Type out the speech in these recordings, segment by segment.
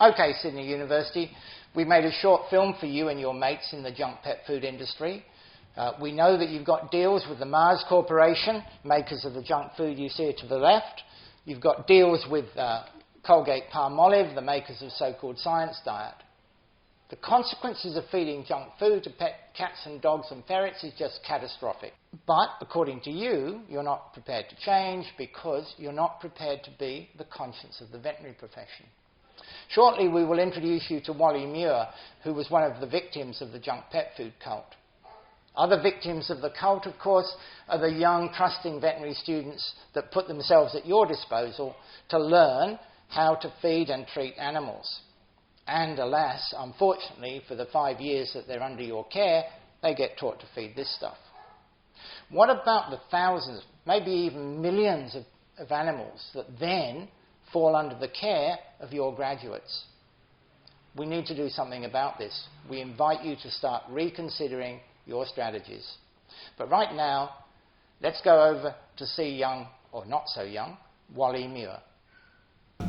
Okay, Sydney University, we made a short film for you and your mates in the junk pet food industry. We know that you've got deals with the Mars Corporation, makers of the junk food you see to the left. You've got deals with Colgate-Palmolive, the makers of so-called science diet. The consequences of feeding junk food to pet cats and dogs and ferrets is just catastrophic. But, according to you, you're not prepared to change because you're not prepared to be the conscience of the veterinary profession. Shortly, we will introduce you to Wally Muir, who was one of the victims of the junk pet food cult. Other victims of the cult, of course, are the young, trusting veterinary students that put themselves at your disposal to learn how to feed and treat animals. And alas, unfortunately, for the 5 years that they're under your care, they get taught to feed this stuff. What about the thousands, maybe even millions of animals that then fall under the care of your graduates? We need to do something about this. We invite you to start reconsidering your strategies. But right now, let's go over to see young, or not so young, Wally Muir.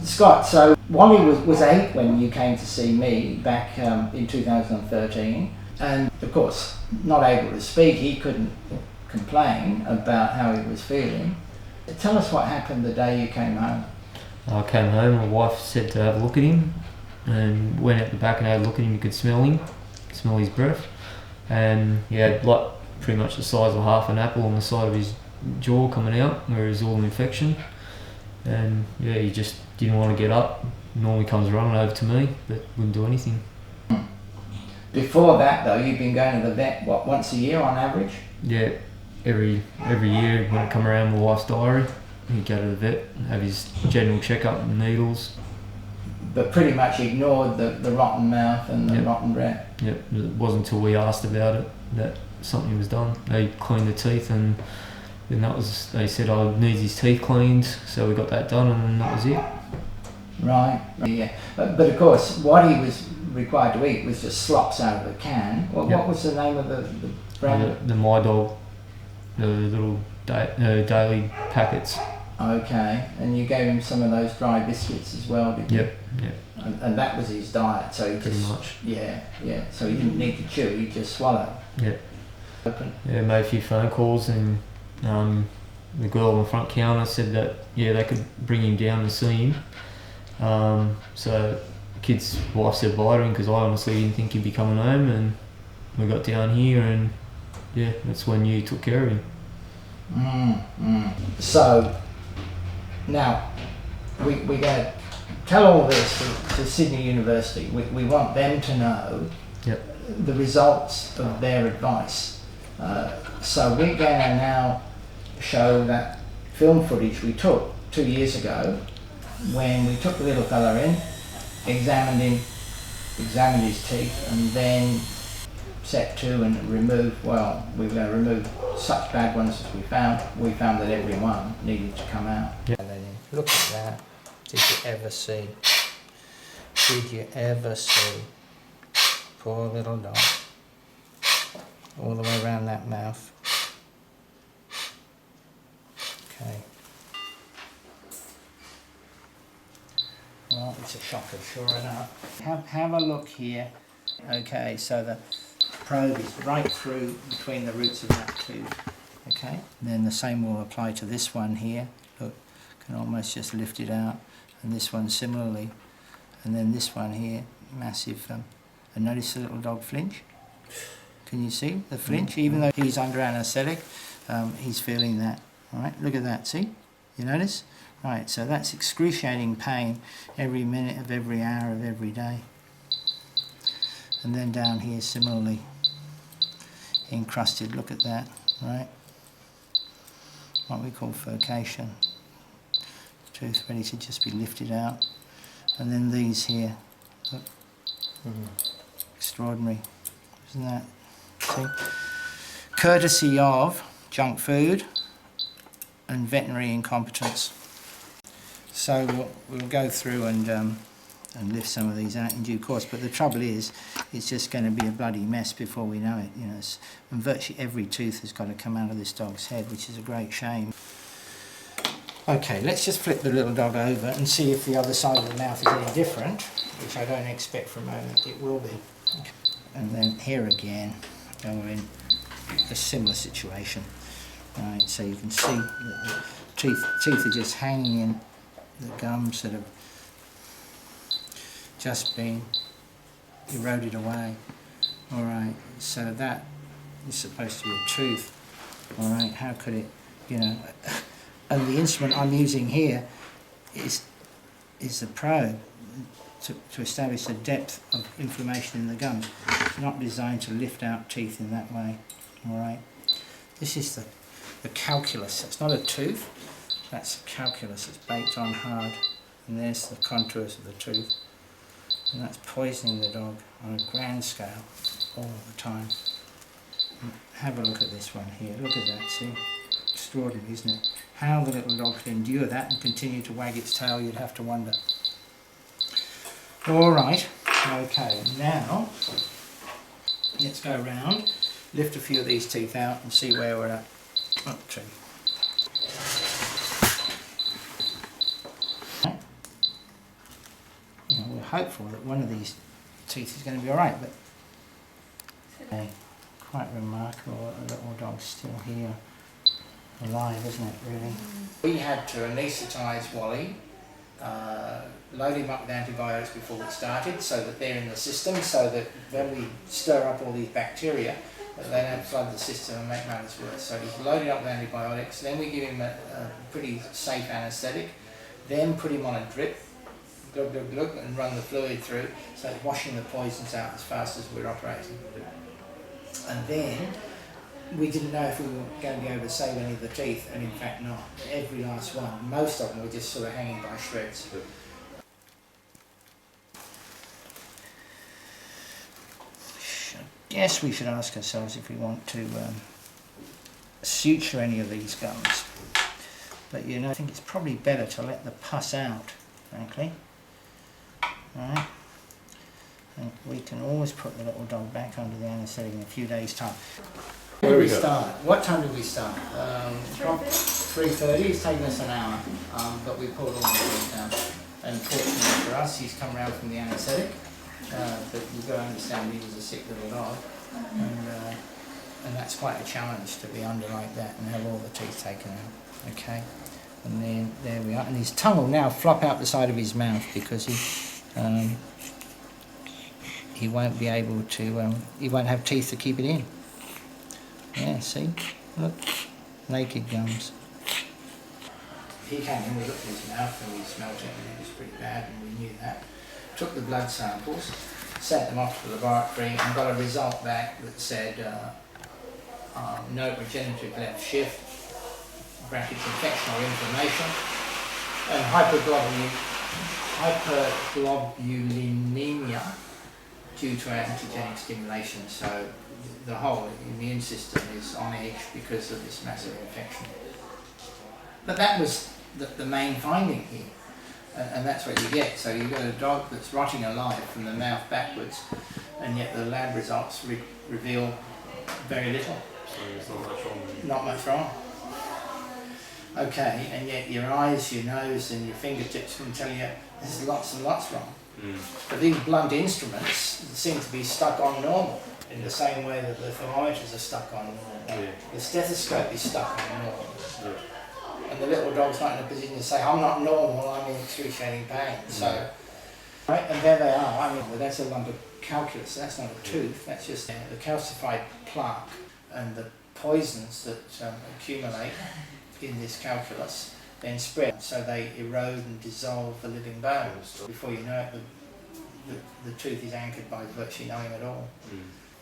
Scott, so Wally was 8 when you came to see me back in 2013, and of course, not able to speak, he couldn't complain about how he was feeling. Tell us what happened the day you came home. I came home, my wife said to have a look at him, and went out the back and had a look at him. You could smell his breath, and he had like pretty much the size of half an apple on the side of his jaw coming out, where it was all infection. And yeah, he just didn't want to get up. Normally comes running over to me, but wouldn't do anything. Before that though, you've been going to the vet, what, once a year on average? Yeah, every year when it come around, my wife's diary, he'd go to the vet and have his general checkup and needles. But pretty much ignored the rotten mouth and the rotten breath. Yep, it wasn't until we asked about it that something was done. They cleaned the teeth, and then they said, oh, needs his teeth cleaned, so we got that done, and then that was it. Right, yeah. But of course, what he was required to eat was just slops out of a can. What was the name of the brand? The My Dog, the little daily packets. Okay, and you gave him some of those dry biscuits as well, did you? Yep. And that was his diet, so he pretty just... much. Yeah, so he didn't need to chew, he just swallowed. Yep. Open. Yeah, made a few phone calls, and the girl on the front counter said that, yeah, they could bring him down and see him. So the kid's wife said bye to him, because I honestly didn't think he'd be coming home, and we got down here, and yeah, that's when you took care of him. So now we're going to tell all this to Sydney University. We want them to know the results of their advice. So we're going to now show that film footage we took 2 years ago when we took the little fella in, examined his teeth, and then set to and remove, well, we were going to remove such bad ones as we found. We found that every one needed to come out. Yep. And then look at that. Did you ever see? Did you ever see? Poor little dog. All the way around that mouth. Okay. Well, it's a shocker, sure enough. Have a look here. Okay, so the probe is right through between the roots of that tooth. Okay, then the same will apply to this one here. Look, can almost just lift it out, and this one similarly, and then this one here, massive. And notice the little dog flinch. Can you see the flinch? Even though he's under anaesthetic, he's feeling that. All right, look at that. See, you notice? Right, so that's excruciating pain every minute of every hour of every day. And then down here similarly, encrusted, look at that, right? What we call furcation. Tooth ready to just be lifted out. And then these here, look. Extraordinary, isn't that? See? Courtesy of junk food and veterinary incompetence. So we'll go through and lift some of these out in due course, but the trouble is, it's just going to be a bloody mess before we know it. You know, and virtually every tooth has got to come out of this dog's head, which is a great shame. Okay, let's just flip the little dog over and see if the other side of the mouth is any different, which I don't expect for a moment it will be. Okay. And then here again, we're in a similar situation. Right, so you can see that the teeth are just hanging in the gums that have just been eroded away. Alright, so that is supposed to be a tooth. Alright, how could it, and the instrument I'm using here is a probe to establish the depth of inflammation in the gums. It's not designed to lift out teeth in that way. Alright, this is the calculus. It's not a tooth, that's a calculus. It's baked on hard, and there's the contours of the tooth. And that's poisoning the dog on a grand scale all the time. Have a look at this one here. Look at that, see? Extraordinary, isn't it? How the little dog can endure that and continue to wag its tail, you'd have to wonder. Alright, okay, now let's go around, lift a few of these teeth out and see where we're at. Up to. We're hopeful that one of these teeth is going to be alright, but quite remarkable that the little dog's still here, alive, isn't it, really? We had to anaesthetise Wally, load him up with antibiotics before we started, so that they're in the system, so that when we stir up all these bacteria, they don't flood the system and make matters worse. So he's loaded up with antibiotics, then we give him a pretty safe anaesthetic, then put him on a drip, glug, glug, glug, and run the fluid through, so it's washing the poisons out as fast as we're operating. And then we didn't know if we were going to be able to save any of the teeth, and in fact not. Every last one. Most of them were just sort of hanging by shreds. I guess we should ask ourselves if we want to suture any of these gums. But I think it's probably better to let the pus out, frankly. Right? And we can always put the little dog back under the anaesthetic in a few days' time. Where did we start? What time did we start? 3:30. It's taken us an hour, but we pulled all the teeth down. And fortunately for us, he's come round from the anaesthetic. But you've got to understand he was a sick little dog, and that's quite a challenge to be under like that and have all the teeth taken out. Okay, and then there we are. And his tongue will now flop out the side of his mouth because he won't be able to. He won't have teeth to keep it in. Yeah, see, look, naked gums. He came in, we looked at his mouth and we smelt it, and it was pretty bad, and we knew that. Took the blood samples, sent them off to the laboratory, and got a result back that said no regenerative left shift, brackets infection or inflammation, and hyperglobulinemia due to antigenic stimulation. So the whole immune system is on edge because of this massive infection. But that was the main finding here. And that's what you get. So you've got a dog that's rotting alive from the mouth backwards, and yet the lab results reveal very little. So there's not much wrong with it. Not much wrong. Okay, and yet your eyes, your nose and your fingertips can tell you there's lots and lots wrong. But these blunt instruments seem to be stuck on normal, in the same way that the thermometers are stuck on normal. Yeah. The stethoscope is stuck on normal. Yeah. And the little dog's not in a position to say, I'm not normal, I'm in excruciating pain. So, right, and there they are. I mean, well, that's a lump of calculus, that's not a tooth, that's just the calcified plaque and the poisons that accumulate in this calculus then spread, so they erode and dissolve the living bones. Before you know it, the tooth is anchored by virtually nothing at all.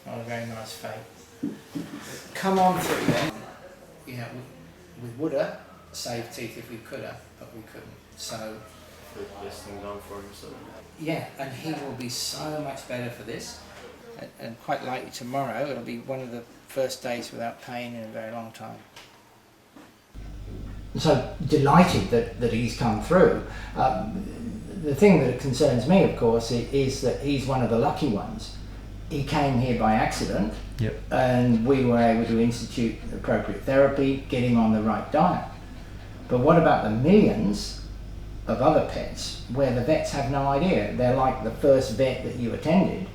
Not a very nice fate. Come on through then. We would have saved teeth if we could have, but we couldn't. So The best thing done for him, so. yeah, and he will be so much better for this, and quite likely tomorrow it'll be one of the first days without pain in a very long time. So delighted that he's come through. The thing that concerns me, of course, is that he's one of the lucky ones. He came here by accident, and we were able to institute appropriate therapy, get him on the right diet. But what about the millions of other pets where the vets have no idea? They're like the first vet that you attended,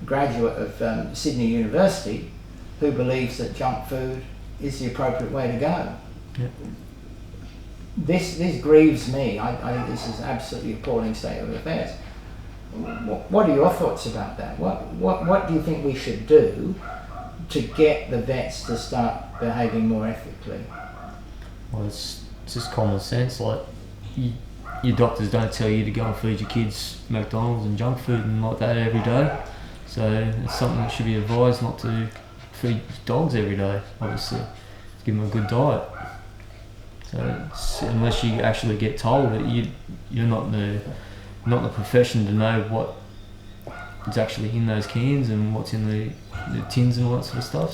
graduate of Sydney University, who believes that junk food is the appropriate way to go. Yep. This grieves me. I think this is absolutely appalling state of affairs. What are your thoughts about that? What do you think we should do to get the vets to start behaving more ethically? Well, it's just common sense. Like, your doctors don't tell you to go and feed your kids McDonald's and junk food and like that every day. So it's something that should be advised not to feed dogs every day, obviously. Give them a good diet. So unless you actually get told that you're not the profession to know what is actually in those cans and what's in the tins and all that sort of stuff.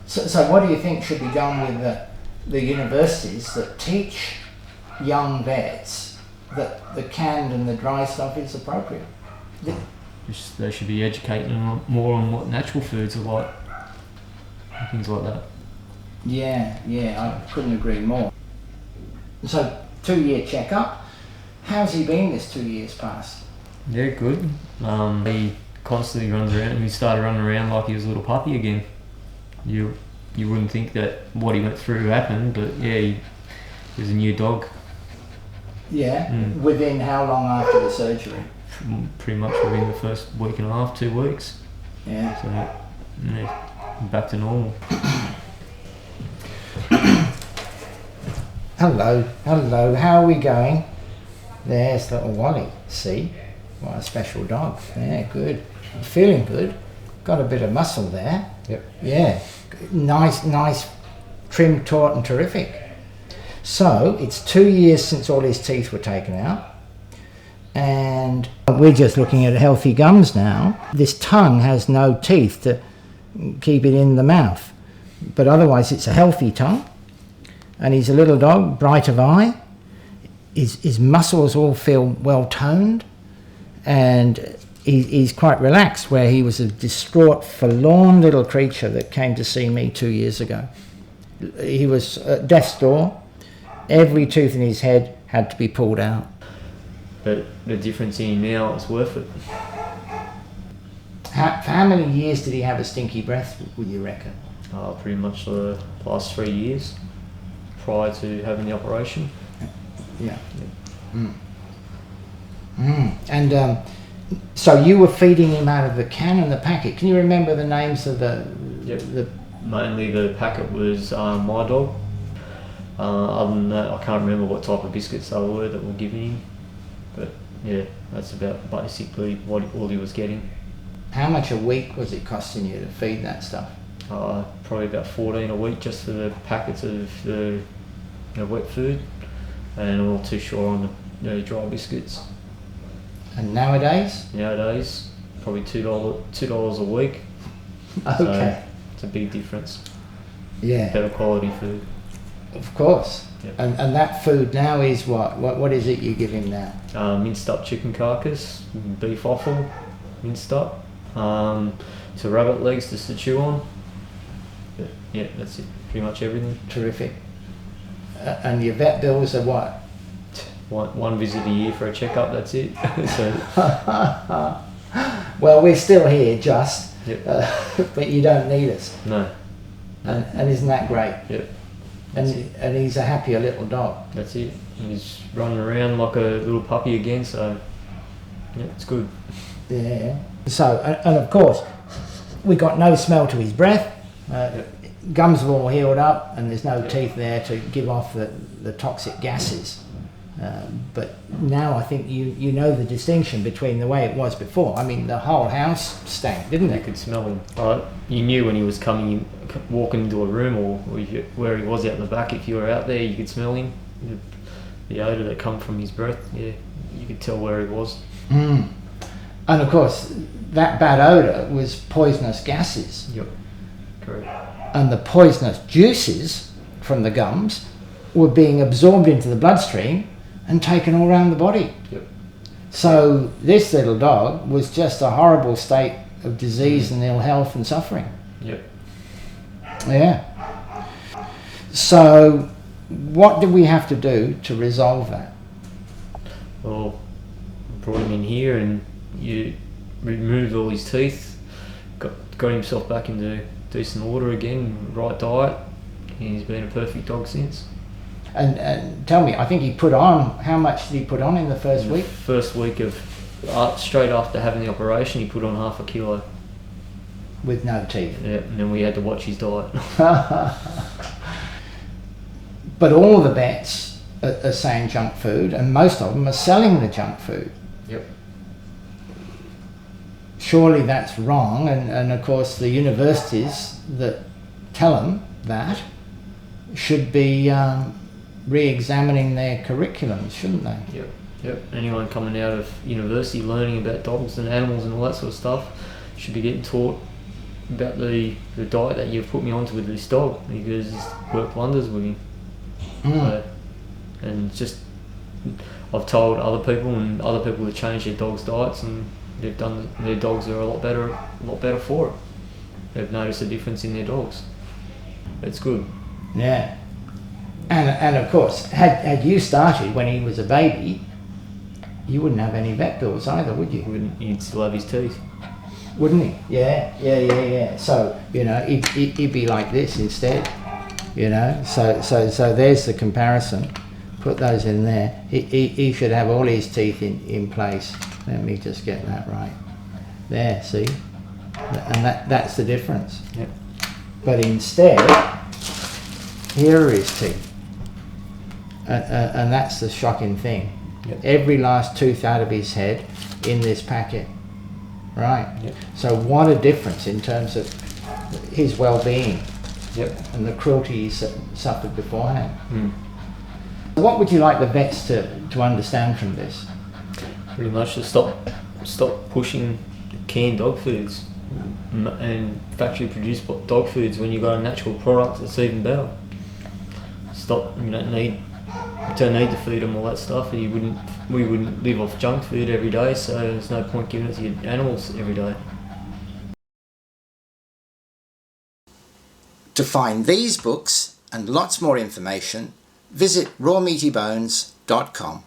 So what do you think should be done with the universities that teach young vets that the canned and the dry stuff is appropriate? They should be educating them more on what natural foods are like, and things like that. Yeah, I couldn't agree more. So 2-year checkup. How's he been this 2 years past? Yeah, good. He constantly runs around, and he started running around like he was a little puppy again. You wouldn't think that what he went through happened, but yeah, he was a new dog. Yeah, within how long after the surgery? Pretty much within the first week and a half, 2 weeks. Yeah. So, yeah, back to normal. Hello, how are we going? There's little Wally, see? What a special dog. Yeah, good. Feeling good. Got a bit of muscle there. Yep. Yeah, nice, trim, taut and terrific. So, it's 2 years since all his teeth were taken out. And we're just looking at healthy gums now. This tongue has no teeth to keep it in the mouth. But otherwise it's a healthy tongue. And he's a little dog, bright of eye. His muscles all feel well toned. And he's quite relaxed, where he was a distraught, forlorn little creature that came to see me 2 years ago. He was at death's door. Every tooth in his head had to be pulled out. But the difference in him now is worth it. For how many years did he have a stinky breath, would you reckon? Pretty much the last 3 years prior to having the operation. Yeah. And so you were feeding him out of the can and the packet. Can you remember the names of the... Yep. Mainly the packet was my dog. Other than that, I can't remember what type of biscuits they were that were giving him. But yeah, that's about basically all he was getting. How much a week was it costing you to feed that stuff? Probably about 14 a week just for the packets of the wet food, and I'm not too sure on the dry biscuits. And nowadays? Nowadays, probably $2 a week. Okay. So it's a big difference. Yeah. Better quality food. Of course. Yep. And that food now is what? What is it you give him now? Minced up chicken carcass, beef offal, minced up, to rabbit legs just to chew on. But yeah, that's it. Pretty much everything. Terrific. And your vet bills are what? One visit a year for a checkup. That's it. So. Well, we're still here, just. Yep. But you don't need us. No. And isn't that great? Yep. And he's a happier little dog. That's it. And he's running around like a little puppy again, so yeah, it's good. Yeah. So, and of course, we got no smell to his breath. Gums have all healed up, and there's no teeth there to give off the toxic gases. But now I think you know the distinction between the way it was before. I mean, the whole house stank, didn't it? You could smell him. You knew when he was walking into a room or where he was out in the back. If you were out there, you could smell him. The odour that come from his breath, yeah, you could tell where he was. And of course, that bad odour was poisonous gases. Yep, correct. And the poisonous juices from the gums were being absorbed into the bloodstream and taken all around the body. Yep. So this little dog was just a horrible state of disease and ill health and suffering. Yep. Yeah. So what do we have to do to resolve that? Well, brought him in here and you removed all his teeth, got himself back into decent order again, right diet. He's been a perfect dog since. And tell me, I think he put on, how much did he put on in the first week? First week of, straight after having the operation, he put on 0.5 kilo. With no teeth? Yeah, and then we had to watch his diet. But all the vets are saying junk food, and most of them are selling the junk food. Yep. Surely that's wrong, and of course the universities that tell them that should be re-examining their curriculums, shouldn't they? Yep. Yep. Anyone coming out of university learning about dogs and animals and all that sort of stuff should be getting taught about the diet that you've put me onto with this dog, because it's worked wonders with him. So, and it's just, I've told other people, and other people have changed their dogs' diets, and they've done, their dogs are a lot better for it. They've noticed a difference in their dogs. It's good. Yeah. And of course, had you started when he was a baby, you wouldn't have any vet bills either, would you? He'd still have his teeth. Wouldn't he? Yeah. So, he'd be like this instead, So there's the comparison. Put those in there. He should have all his teeth in place. Let me just get that right. There, see? And that's the difference. Yep. But instead, here are his teeth. And that's the shocking thing. Yep. Every last tooth out of his head in this packet. Right. Yep. So what a difference in terms of his well-being. Yep. And the cruelty he suffered beforehand. Mm. What would you like the vets to understand from this? Pretty much to stop pushing canned dog foods and factory produced dog foods when you've got a natural product that's even better. Stop. You don't need to feed them all that stuff. We wouldn't live off junk food every day, so there's no point giving it to your animals every day. To find these books and lots more information, visit rawmeatybones.com.